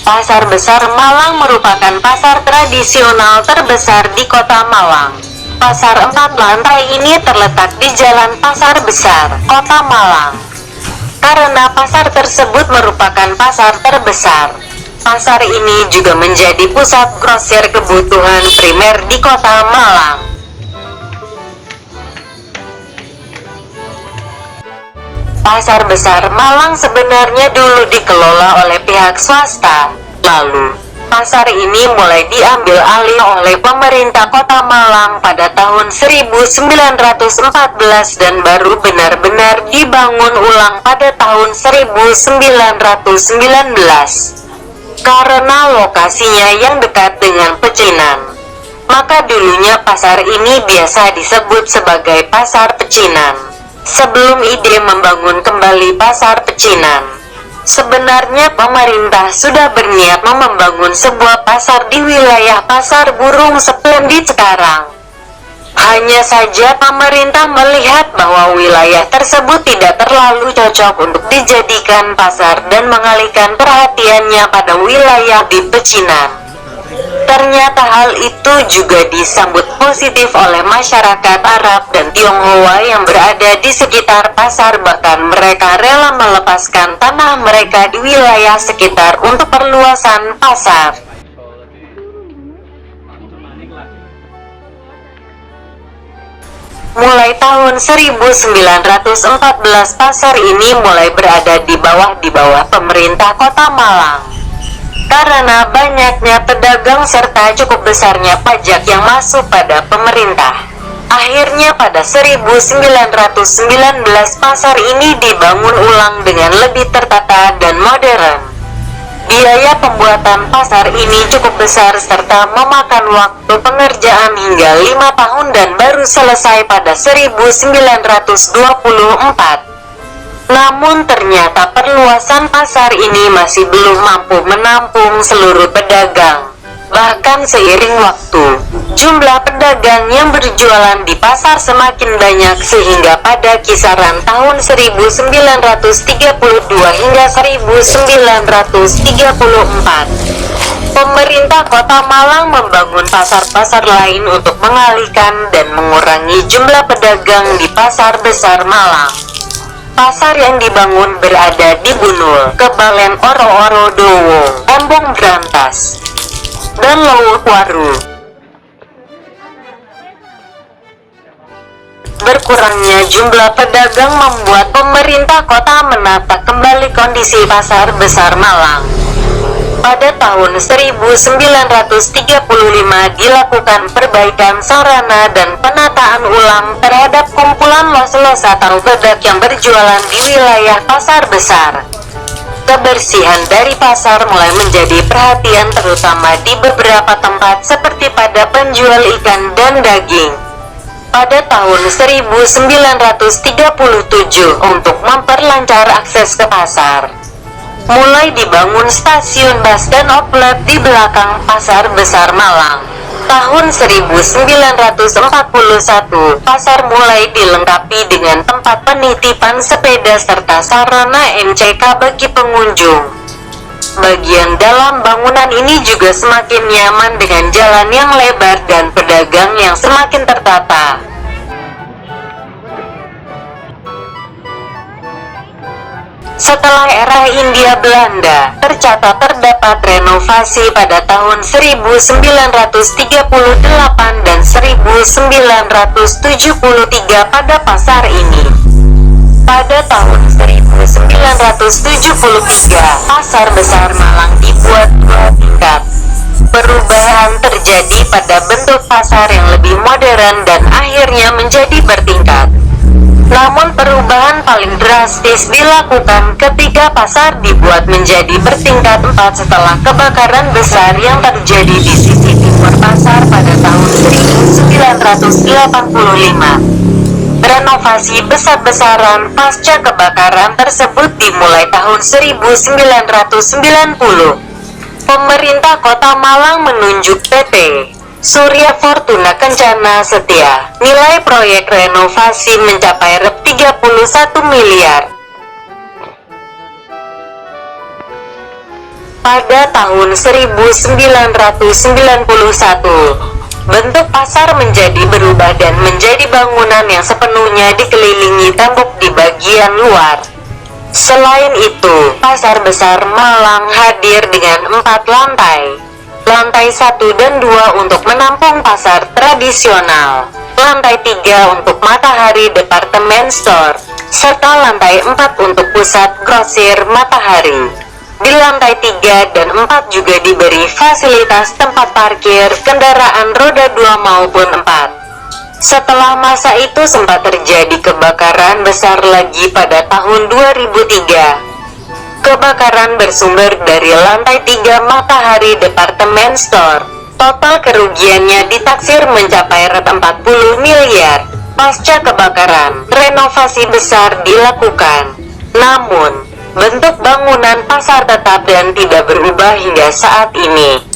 Pasar Besar Malang merupakan pasar tradisional terbesar di Kota Malang. Pasar 4 lantai ini terletak di Jalan Pasar Besar, Kota Malang. Karena pasar tersebut merupakan pasar terbesar, pasar ini juga menjadi pusat grosir kebutuhan primer di Kota Malang. Pasar Besar Malang sebenarnya dulu dikelola oleh pihak swasta, lalu pasar ini mulai diambil alih oleh pemerintah Kota Malang pada tahun 1914 dan baru benar-benar dibangun ulang pada tahun 1919. Karena lokasinya yang dekat dengan pecinan, maka dulunya pasar ini biasa disebut sebagai Pasar Pecinan. Sebelum ide membangun kembali pasar pecinan, sebenarnya pemerintah sudah berniat membangun sebuah pasar di wilayah Pasar Burung Splendid sekarang. Hanya saja pemerintah melihat bahwa wilayah tersebut tidak terlalu cocok untuk dijadikan pasar dan mengalihkan perhatiannya pada wilayah di pecinan. Ternyata hal itu juga disambut positif oleh masyarakat Arab dan Tionghoa yang berada di sekitar pasar, bahkan mereka rela melepaskan tanah mereka di wilayah sekitar untuk perluasan pasar. Mulai tahun 1914 pasar ini mulai berada di bawah pemerintah Kota Malang. Karena banyaknya pedagang serta cukup besarnya pajak yang masuk pada pemerintah, akhirnya pada 1919 pasar ini dibangun ulang dengan lebih tertata dan modern. Biaya pembuatan pasar ini cukup besar serta memakan waktu pengerjaan hingga 5 tahun dan baru selesai pada 1924. Namun ternyata perluasan pasar ini masih belum mampu menampung seluruh pedagang. Bahkan seiring waktu, jumlah pedagang yang berjualan di pasar semakin banyak sehingga pada kisaran tahun 1932 hingga 1934, pemerintah Kota Malang membangun pasar-pasar lain untuk mengalihkan dan mengurangi jumlah pedagang di Pasar Besar Malang. Pasar yang dibangun berada di Bunul, Kebalen Oro-Oro Dowo, Embong Brantas, dan Lowuk Waru. Berkurangnya jumlah pedagang membuat pemerintah kota menata kembali kondisi Pasar Besar Malang. Pada tahun 1935 dilakukan perbaikan sarana dan penataan ulang terhadap kumpulan los-los atau bedak yang berjualan di wilayah pasar besar. Kebersihan dari pasar mulai menjadi perhatian terutama di beberapa tempat seperti pada penjual ikan dan daging. Pada tahun 1937 untuk memperlancar akses ke pasar, mulai dibangun stasiun bus dan outlet di belakang Pasar Besar Malang. Tahun 1941, pasar mulai dilengkapi dengan tempat penitipan sepeda serta sarana MCK bagi pengunjung. Bagian dalam bangunan ini juga semakin nyaman dengan jalan yang lebar dan pedagang yang semakin tertata. Setelah era Hindia Belanda, tercatat terdapat renovasi pada tahun 1938 dan 1973 pada pasar ini. Pada tahun 1973, Pasar Besar Malang dibuat 2 tingkat. Perubahan terjadi pada bentuk pasar yang lebih modern dan akhirnya menjadi bertingkat. Namun perubahan paling drastis dilakukan ketika pasar dibuat menjadi bertingkat 4 setelah kebakaran besar yang terjadi di sisi timur pasar pada tahun 1985. Renovasi besar-besaran pasca kebakaran tersebut dimulai tahun 1990. Pemerintah Kota Malang menunjuk PT Surya Fortuna Kencana Setia. Nilai proyek renovasi mencapai Rp31 miliar. Pada tahun 1991, bentuk pasar menjadi berubah dan menjadi bangunan yang sepenuhnya dikelilingi tembok di bagian luar. Selain itu, Pasar Besar Malang hadir dengan 4 lantai. Lantai 1 dan 2 untuk menampung pasar tradisional, lantai 3 untuk Matahari Department Store, serta lantai 4 untuk pusat grosir Matahari. Di lantai 3 dan 4 juga diberi fasilitas tempat parkir kendaraan roda 2 maupun 4. Setelah masa itu sempat terjadi kebakaran besar lagi pada tahun 2003. Kebakaran bersumber dari lantai 3 Matahari Department Store. Total kerugiannya ditaksir mencapai 40 miliar. Pasca kebakaran, renovasi besar dilakukan. Namun, bentuk bangunan pasar tetap dan tidak berubah hingga saat ini.